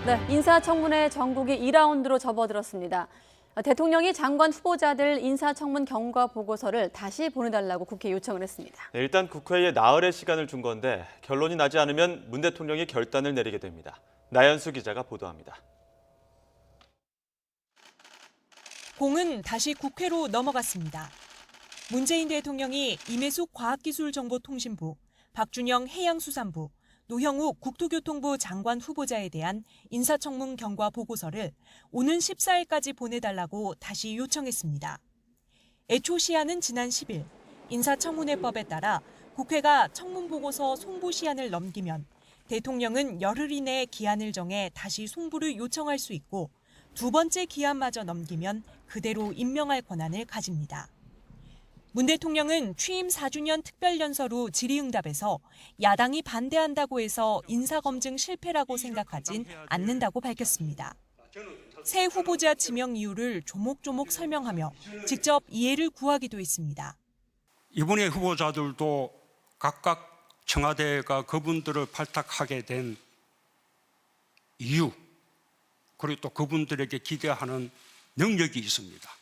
네, 인사청문회 전국이 2라운드로 접어들었습니다. 대통령이 장관 후보자들 인사청문 경과 보고서를 다시 보내달라고 국회에 요청을 했습니다. 네, 일단 국회에 나흘의 시간을 준 건데 결론이 나지 않으면 문 대통령이 결단을 내리게 됩니다. 나연수 기자가 보도합니다. 공은 다시 국회로 넘어갔습니다. 문재인 대통령이 임혜숙 과학기술정보통신부, 박준영 해양수산부, 노형욱 국토교통부 장관 후보자에 대한 인사청문 경과 보고서를 오는 14일까지 보내달라고 다시 요청했습니다. 애초 시한은 지난 10일, 인사청문회법에 따라 국회가 청문보고서 송부 시한을 넘기면 대통령은 열흘 이내에 기한을 정해 다시 송부를 요청할 수 있고 두 번째 기한마저 넘기면 그대로 임명할 권한을 가집니다. 문 대통령은 취임 4주년 특별연설 후 질의응답에서 야당이 반대한다고 해서 인사검증 실패라고 생각하진 않는다고 밝혔습니다. 새 후보자 지명 이유를 조목조목 설명하며 직접 이해를 구하기도 했습니다. 이번에 후보자들도 각각 청와대가 그분들을 발탁하게 된 이유, 그리고 또 그분들에게 기대하는 능력이 있습니다.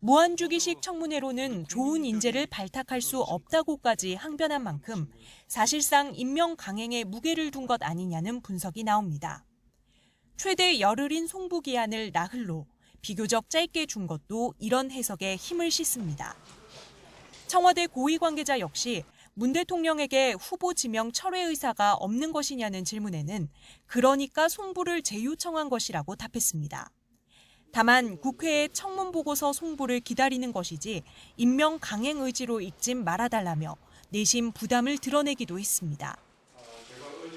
무한주기식 청문회로는 좋은 인재를 발탁할 수 없다고까지 항변한 만큼 사실상 임명 강행에 무게를 둔 것 아니냐는 분석이 나옵니다. 최대 열흘인 송부 기한을 나흘로 비교적 짧게 준 것도 이런 해석에 힘을 싣습니다. 청와대 고위 관계자 역시 문 대통령에게 후보 지명 철회 의사가 없는 것이냐는 질문에는 그러니까 송부를 재요청한 것이라고 답했습니다. 다만 국회의 청문보고서 송부를 기다리는 것이지 임명 강행 의지로 읽진 말아달라며 내심 부담을 드러내기도 했습니다.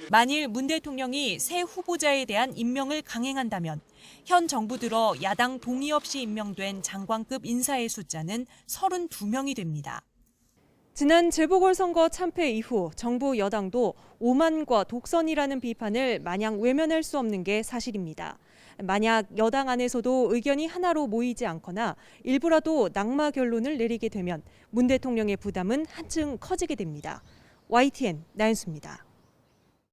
만일 문 대통령이 새 후보자에 대한 임명을 강행한다면 현 정부 들어 야당 동의 없이 임명된 장관급 인사의 숫자는 32명이 됩니다. 지난 재보궐선거 참패 이후 정부 여당도 오만과 독선이라는 비판을 마냥 외면할 수 없는 게 사실입니다. 만약 여당 안에서도 의견이 하나로 모이지 않거나 일부라도 낙마 결론을 내리게 되면 문 대통령의 부담은 한층 커지게 됩니다. YTN 나연수입니다.